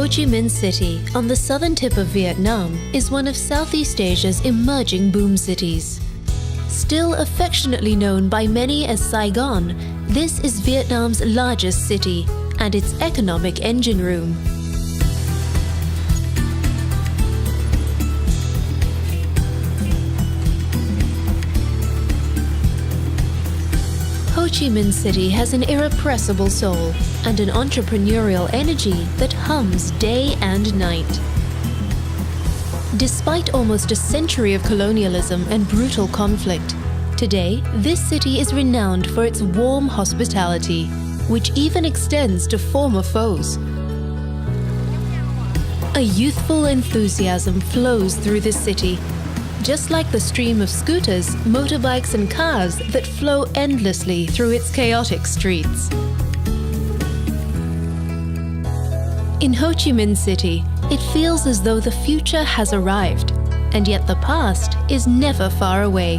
Chi Minh City, on the southern tip of Vietnam, is one of Southeast Asia's emerging boom cities. Still affectionately known by many as Saigon, this is Vietnam's largest city and its economic engine room. Ho Chi Minh City has an irrepressible soul and an entrepreneurial energy that hums day and night. Despite almost a century of colonialism and brutal conflict, today this city is renowned for its warm hospitality, which even extends to former foes. A youthful enthusiasm flows through the city, just like the stream of scooters, motorbikes and cars that flow endlessly through its chaotic streets. In Ho Chi Minh City, it feels as though the future has arrived, and yet the past is never far away.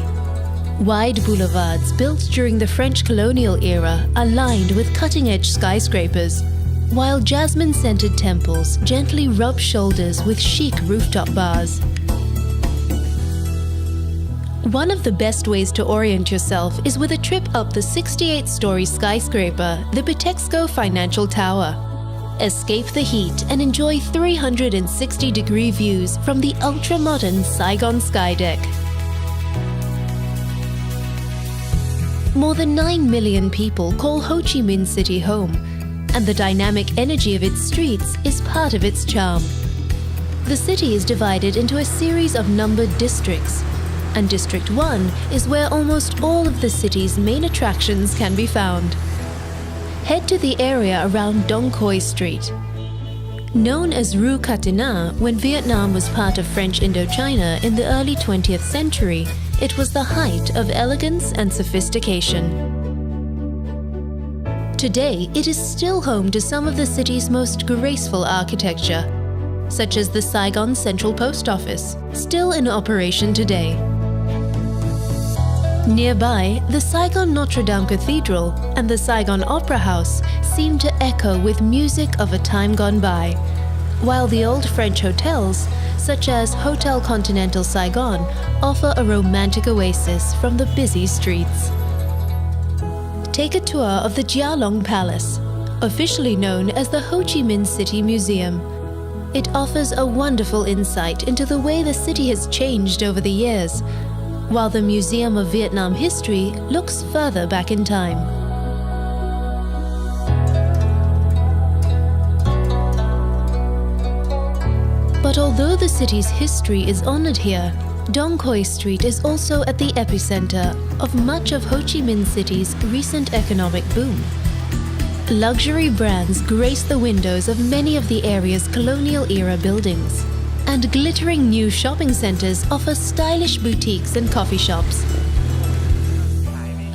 Wide boulevards built during the French colonial era are lined with cutting-edge skyscrapers, while jasmine-scented temples gently rub shoulders with chic rooftop bars. One of the best ways to orient yourself is with a trip up the 68-story skyscraper, the Bitexco Financial Tower. Escape the heat and enjoy 360-degree views from the ultra-modern Saigon Skydeck. More than 9 million people call Ho Chi Minh City home, and the dynamic energy of its streets is part of its charm. The city is divided into a series of numbered districts, and District 1 is where almost all of the city's main attractions can be found. Head to the area around Dong Quai Street. Known as Rue Catina when Vietnam was part of French Indochina in the early 20th century, it was the height of elegance and sophistication. Today, it is still home to some of the city's most graceful architecture, such as the Saigon Central Post Office, still in operation today. Nearby, the Saigon Notre Dame Cathedral and the Saigon Opera House seem to echo with music of a time gone by, while the old French hotels, such as Hotel Continental Saigon, offer a romantic oasis from the busy streets. Take a tour of the Gia Long Palace, officially known as the Ho Chi Minh City Museum. It offers a wonderful insight into the way the city has changed over the years, while the Museum of Vietnam History looks further back in time. But although the city's history is honored here, Dong Quai Street is also at the epicenter of much of Ho Chi Minh City's recent economic boom. Luxury brands grace the windows of many of the area's colonial-era buildings, and glittering new shopping centers offer stylish boutiques and coffee shops.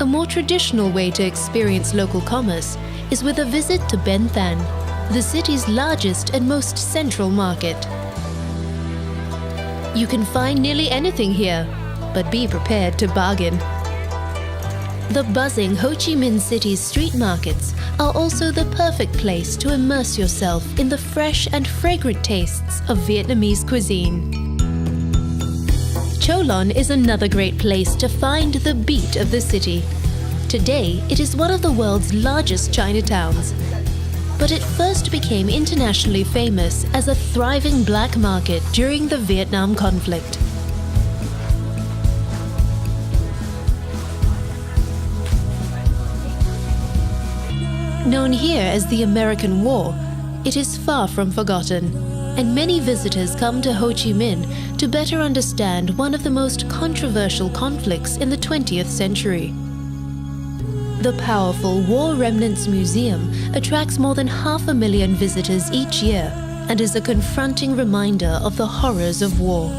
A more traditional way to experience local commerce is with a visit to Ben Thanh, the city's largest and most central market. You can find nearly anything here, but be prepared to bargain. The buzzing Ho Chi Minh City's street markets are also the perfect place to immerse yourself in the fresh and fragrant tastes of Vietnamese cuisine. Cho Lon is another great place to find the beat of the city. Today, it is one of the world's largest Chinatowns, but it first became internationally famous as a thriving black market during the Vietnam conflict. Known here as the American War, it is far from forgotten, and many visitors come to Ho Chi Minh to better understand one of the most controversial conflicts in the 20th century. The powerful War Remnants Museum attracts more than 500,000 visitors each year and is a confronting reminder of the horrors of war.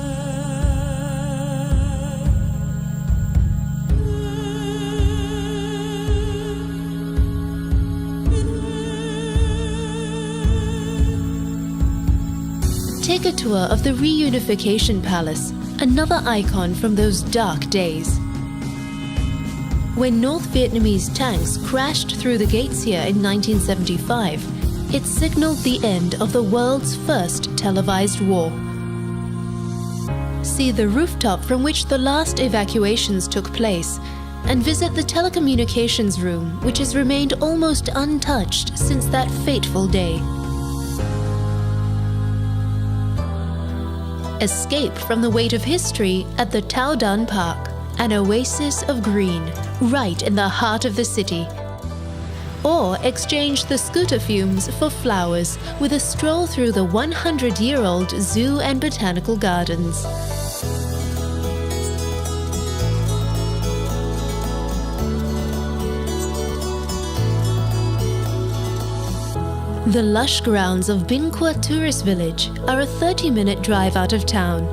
Take a tour of the Reunification Palace, another icon from those dark days. When North Vietnamese tanks crashed through the gates here in 1975, It signaled the end of the world's first televised war. See the rooftop from which the last evacuations took place, and visit the telecommunications room, which has remained almost untouched since that fateful day. Escape from the weight of history at the Tao Dan Park, an oasis of green, right in the heart of the city. Or exchange the scooter fumes for flowers with a stroll through the 100-year-old zoo and botanical gardens. The lush grounds of VIểnt tourist village are a 30-minute drive out of town.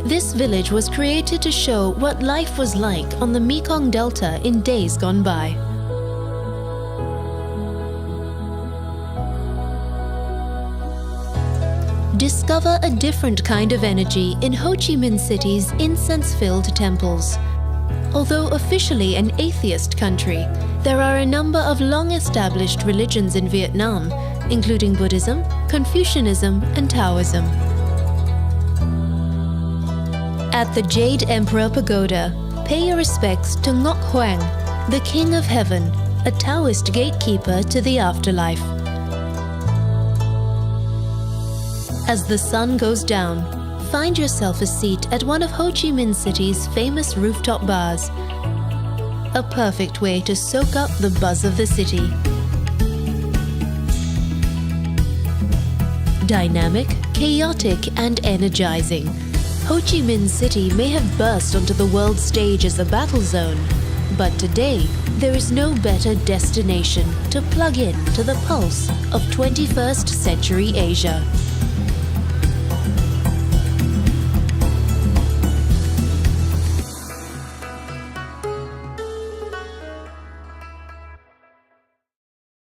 This village was created to show what life was like on the Mekong Delta in days gone by. Discover a different kind of energy in Ho Chi Minh City's incense-filled temples. Although officially an atheist country, there are a number of long-established religions in Vietnam, including Buddhism, Confucianism, and Taoism. At the Jade Emperor Pagoda, pay your respects to Ngoc Hoang, the King of Heaven, a Taoist gatekeeper to the afterlife. As the sun goes down, find yourself a seat at one of Ho Chi Minh City's famous rooftop bars. A perfect way to soak up the buzz of the city. Dynamic, chaotic, and energizing, Ho Chi Minh City may have burst onto the world stage as a battle zone, but today there is no better destination to plug in to the pulse of 21st century Asia.